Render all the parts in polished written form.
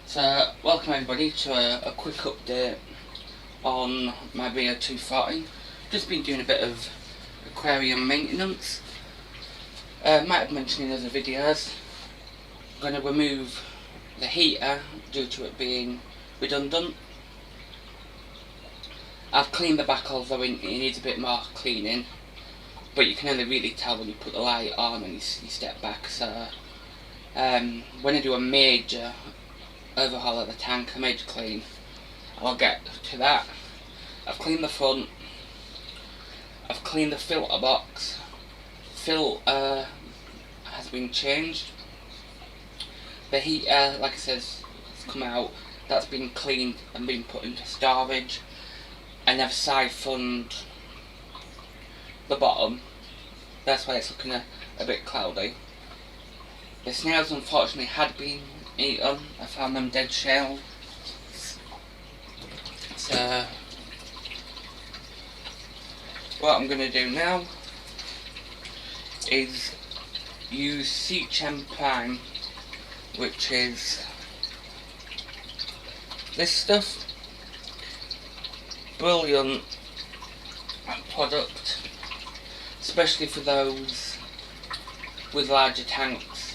So, welcome everybody to a quick update on my Rio 240. Just been doing a bit of aquarium maintenance. Might have mentioned in other videos. I'm going to remove the heater due to it being redundant. I've cleaned the back, although it needs a bit more cleaning, but you can only really tell when you put the light on and you step back. So when I do a major overhaul of the tank, a major clean, I'll get to that. I've cleaned the front, I've cleaned the filter box. Filter has been changed. The heater, like I said, has come out. That's been cleaned and been put into storage. And I've siphoned the bottom. That's why it's looking a bit cloudy. The snails unfortunately had been eaten. I found them dead shells. So what I'm going to do now is use C-Chem Prime, which is this stuff. Brilliant product, especially for those with larger tanks.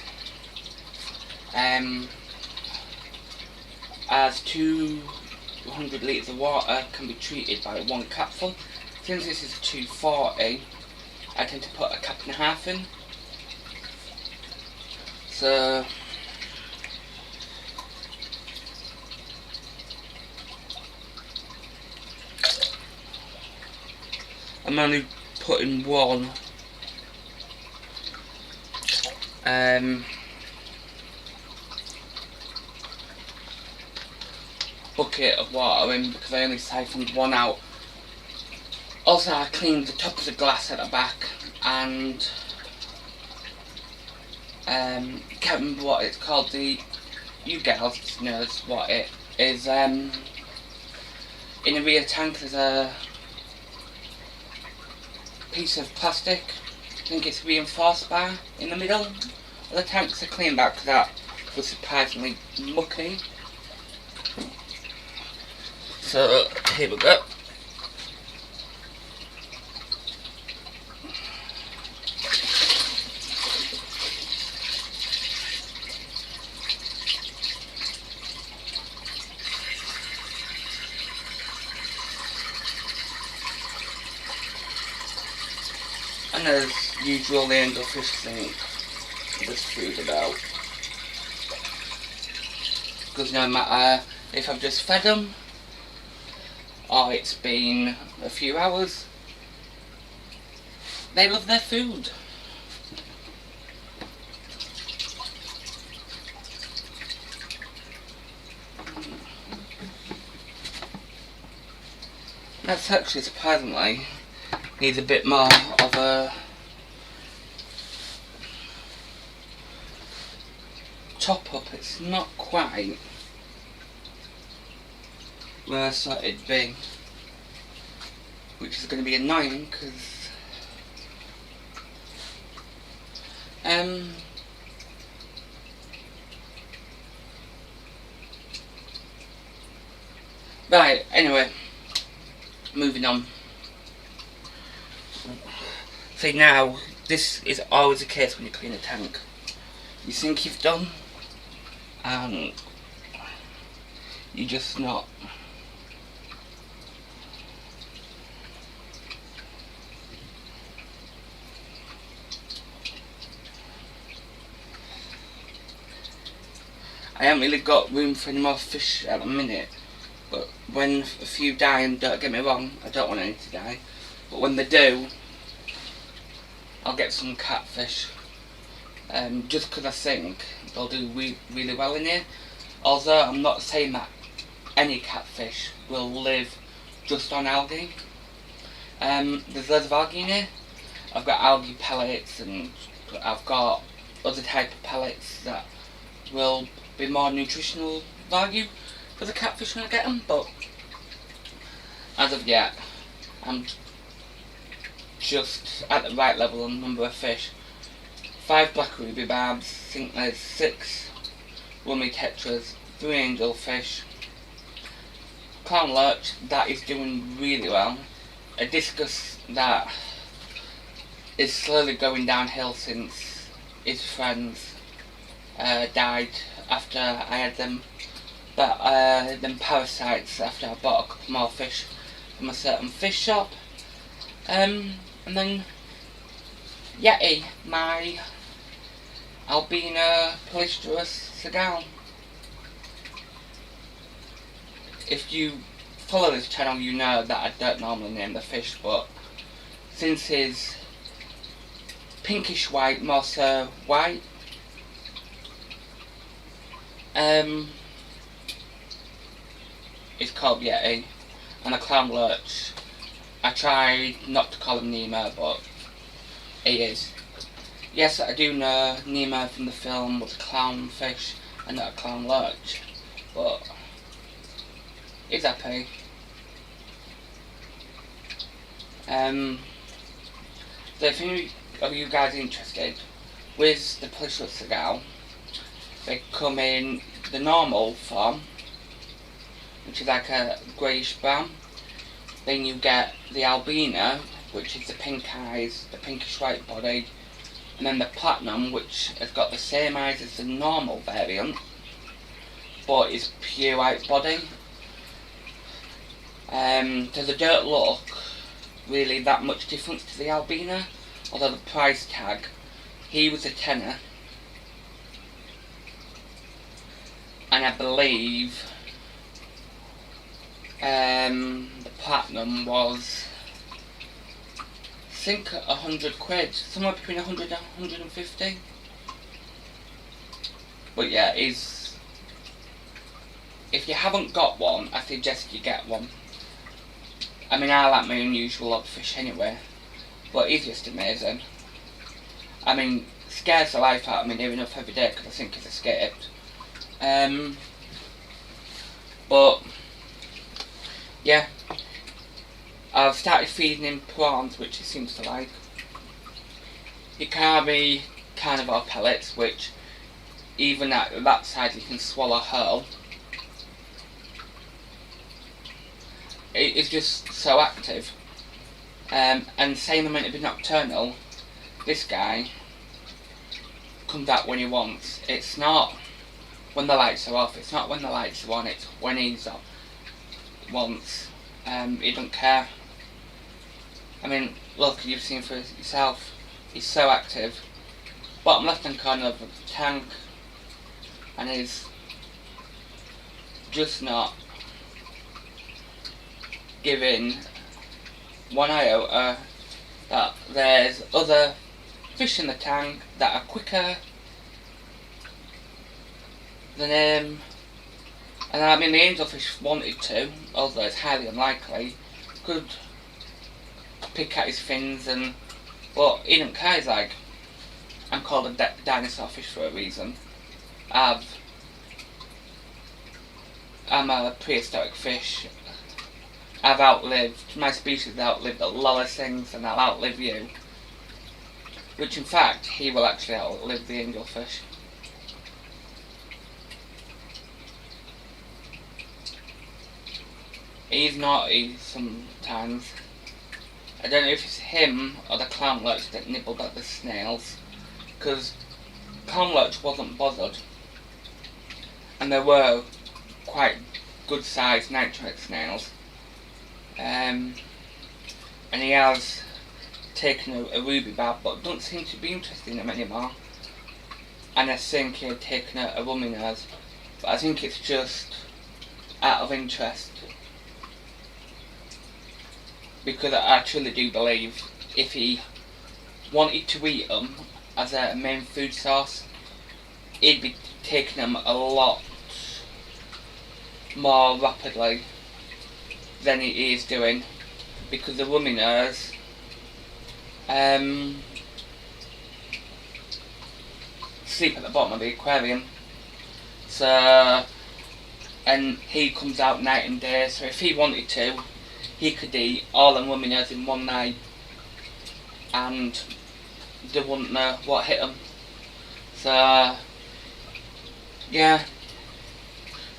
As 200 litres of water can be treated by one capful. Since this is a 240, I tend to put a cap and a half in. So I'm only putting one bucket of water in, because I only siphoned one out. Also, I cleaned the top of the glass at the back, and can't remember what it's called. You girls knows what it is. In a rear tank there's a piece of plastic, I think it's reinforced bar in the middle of the tank, so clean that because that was surprisingly mucky. So here we go. And as usual, the angelfish think just food it out. Because no matter if I've just fed them or it's been a few hours, they love their food. That's actually surprisingly needs a bit more of a top up. It's not quite where I thought it'd be, which is going to be annoying because right, anyway, moving on. See, now this is always the case when you clean a tank. You think you've done and you're just not. I haven't really got room for any more fish at the minute, but when a few die, and don't get me wrong, I don't want any to die, but when they do, I'll get some catfish, just because I think they'll do really well in here. Although I'm not saying that any catfish will live just on algae. There's loads of algae in here. I've got algae pellets, and I've got other type of pellets that will be more nutritional value for the catfish when I get them, but as of yet I'm just at the right level on number of fish. 5 black ruby barbs, I think there's 6 rummy tetras, 3 angelfish, clown lurch that is doing really well, a discus that is slowly going downhill since his friends died after I had them, but them parasites after I bought a couple more fish from a certain fish shop. And then Yeti, my albino pelistrous seagull. If you follow this channel, you know that I don't normally name the fish, but since his pinkish white, more so white, it's called Yeti. And the clown lurch, I tried not to call him Nemo, but he is. Yes, I do know Nemo from the film was a clownfish and not a clown lurch, but he's happy. So if any of you guys are interested, with the pelistrous seagull, they come in the normal form, which is like a greyish brown. Then you get the albino, which is the pink eyes, the pinkish white body, and then the platinum, which has got the same eyes as the normal variant, but is pure white body. So they don't look really that much difference to the albino, although the price tag, he was a tenner, and I believe the platinum was, I think, 100 quid, somewhere between 100 and 150. But yeah, if you haven't got one, I suggest you get one. I mean, I like my unusual odd fish anyway, but he's just amazing. I mean, scares the life out of me near enough every day because I think he's escaped. But yeah, I've started feeding him prawns, which he seems to like. Hikari carnivore pellets, which even at that size you can swallow whole. It is just so active. And saying they're meant to be nocturnal, this guy comes out when he wants. It's not when the lights are off, it's not when the lights are on, it's when he's up. Wants. He don't care. I mean, look, you've seen for yourself, he's so active. Bottom left hand corner of the tank, and he's just not giving one iota that there's other fish in the tank that are quicker than him. And I mean, the angelfish wanted to, although it's highly unlikely, could pick at his fins, but he didn't care. He's like, I'm called a dinosaur fish for a reason. I'm a prehistoric fish. I've outlived, my species outlived a lot of things, and I'll outlive you. Which in fact, he will actually outlive the angelfish. He's naughty sometimes. I don't know if it's him or the clown lurch that nibbled at the snails, because clown lurch wasn't bothered, and there were quite good sized nitrate snails. And he has taken a ruby barb, but doesn't seem to be interested in them anymore. And I think he had taken a rummy nose, but I think it's just out of interest. Because I truly do believe if he wanted to eat them as a main food source, he'd be taking them a lot more rapidly than he is doing, because the rummy nose sleep at the bottom of the aquarium. So, and he comes out night and day, so if he wanted to, he could eat all them rummy nose in one night and they wouldn't know what hit them. So yeah,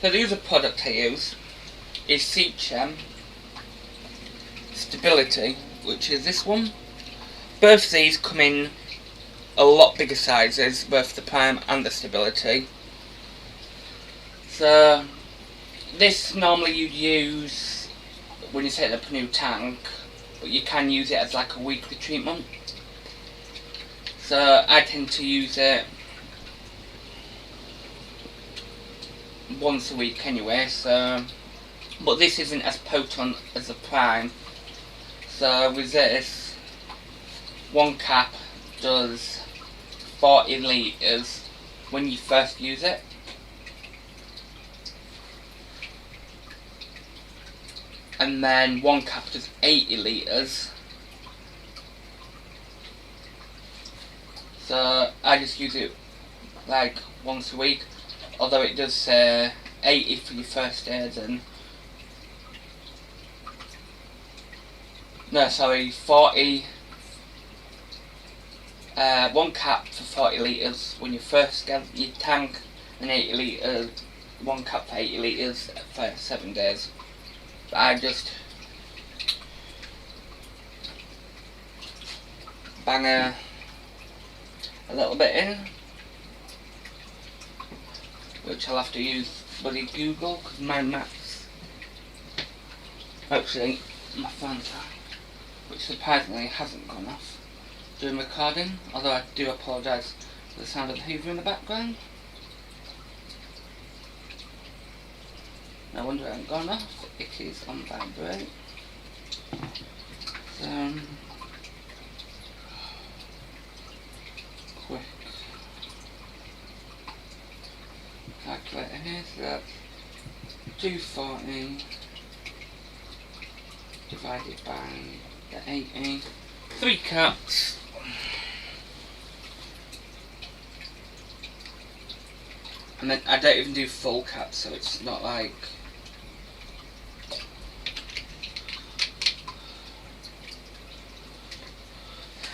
So the other product I use is Seachem Stability, which is this one. Both of these come in a lot bigger sizes, both the Prime and the Stability. So this normally you'd use when you set up a new tank, but you can use it as like a weekly treatment. So I tend to use it once a week anyway, so, but this isn't as potent as the Prime. So with this, one cap does 40 litres when you first use it. And then one cap does 80 litres. So I just use it like once a week, although it does say 80 for your first aid and no, sorry, 40. One cap for 40 litres when you first get your tank, and 80 litres, one cap for 80 litres for 7 days. But I just bang a little bit in, which I'll have to use bloody Google because my maps actually my phone's on, which surprisingly hasn't gone off during recording, although I do apologise for the sound of the Hoover in the background. No wonder it hasn't gone off, it is on vibrate. So, quick calculator here, so that's 240 divided by the 80, 3 caps. And then I don't even do full caps, so it's not like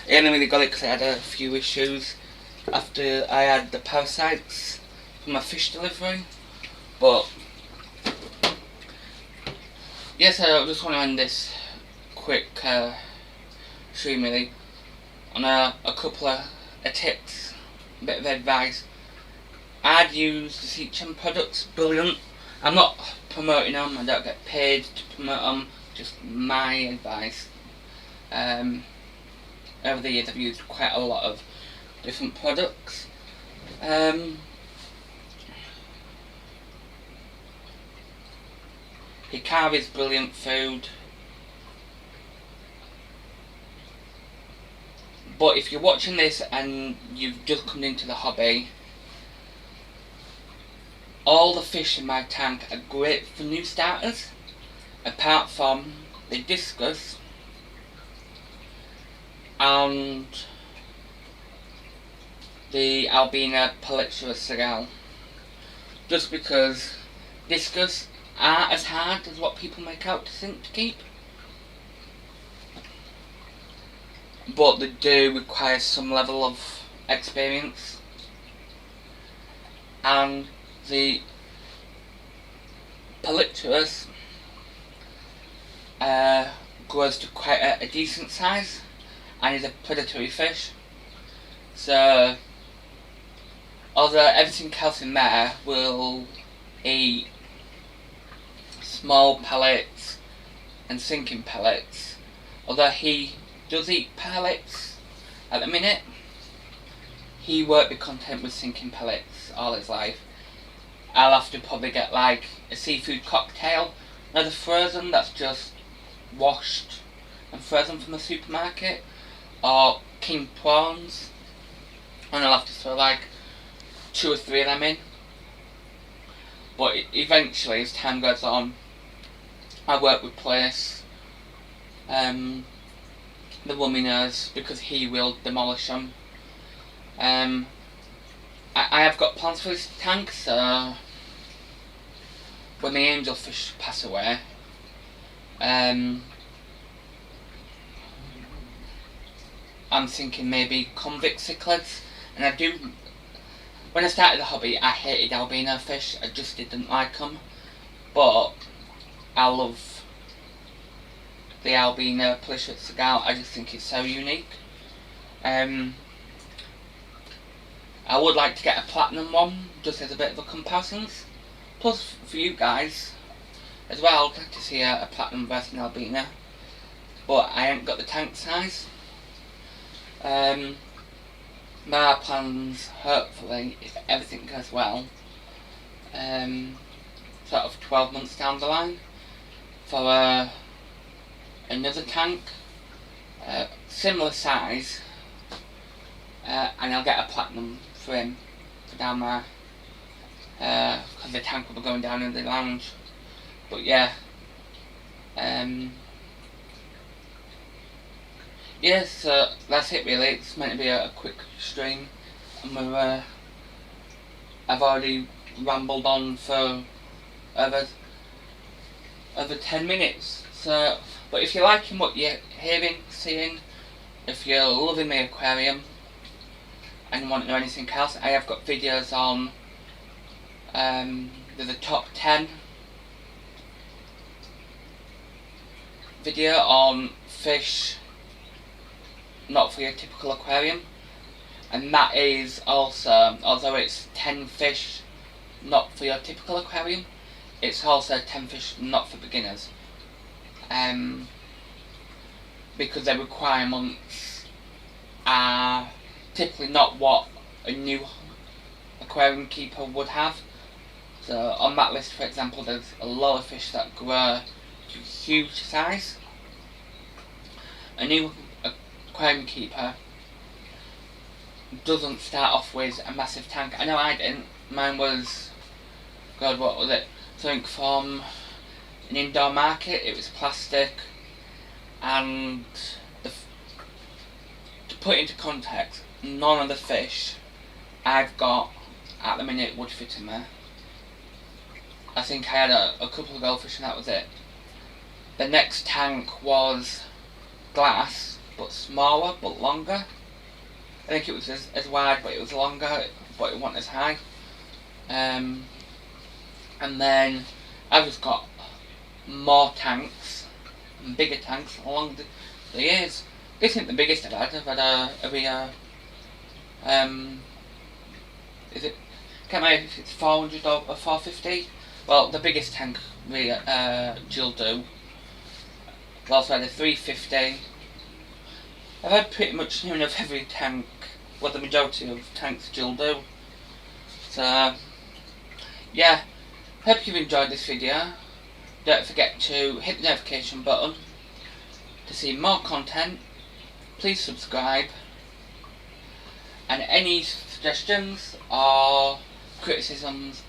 I only really got it because I had a few issues after I had the parasites from my fish delivery. But yes, I just want to end this quick stream really on a couple of tips, a bit of advice. I'd use the Seachem products, brilliant. I'm not promoting them, I don't get paid to promote them, just my advice. Over the years I've used quite a lot of different products. Hikari is brilliant food. But if you're watching this and you've just come into the hobby, all the fish in my tank are great for new starters, apart from the discus and the albina polypterus segal, just because discus aren't as hard as what people make out to think to keep, but they do require some level of experience, and the polypterus grows to quite a decent size and is a predatory fish. So although everything else in there will eat small pellets and sinking pellets, although he does eat pellets at the minute, he won't be content with sinking pellets all his life. I'll have to probably get like a seafood cocktail, not the frozen that's just washed and frozen from the supermarket, or king prawns, and I'll have to throw like 2 or 3 of them in. But eventually, as time goes on, I won't replace the wominers because he will demolish them. I have got plans for this tank, so when the angelfish pass away, I'm thinking maybe convict cichlids, and when I started the hobby, I hated albino fish. I just didn't like them. But I love the albino Plishlet Seagull. I just think it's so unique. I would like to get a platinum one, just as a bit of a comparison. Plus, for you guys as well, I'd like to see a platinum versus an albino. But I ain't got the tank size. My plans, hopefully, if everything goes well, sort of 12 months down the line, for another tank, similar size, and I'll get a platinum for him for down there, because the tank will be going down in the lounge. But yeah, yeah, so that's it really. It's meant to be a quick stream, and I've already rambled on for over 10 minutes. So, but if you're liking what you're hearing, seeing, if you're loving the aquarium and want to know anything else, I have got videos on there's a top 10 video on fish not for your typical aquarium, and that is also, although it's 10 fish not for your typical aquarium, it's also 10 fish not for beginners, because the requirements are typically not what a new aquarium keeper would have. So on that list, for example, there's a lot of fish that grow to huge size. A new aquarium keeper doesn't start off with a massive tank. I know I didn't. Mine was, God, what was it? Something from an indoor market. It was plastic, and to put into context, none of the fish I've got at the minute would fit in there. I think I had a couple of goldfish and that was it. The next tank was glass, but smaller, but longer. I think it was as wide, but it was longer, but it wasn't as high. And then I've just got more tanks, and bigger tanks along the years. This isn't the biggest I've had. I've had a Rio, is it, can't remember if it's 400 or 450. Well, the biggest tank, Rio, Juwel Rio. I've also had a 350. I've had pretty much near enough every tank, well, the majority of tanks Juwel Rio. So, yeah, hope you've enjoyed this video. Don't forget to hit the notification button to see more content. Please subscribe, and any suggestions or criticisms,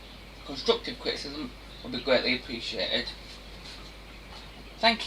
constructive criticism, would be greatly appreciated. Thank you.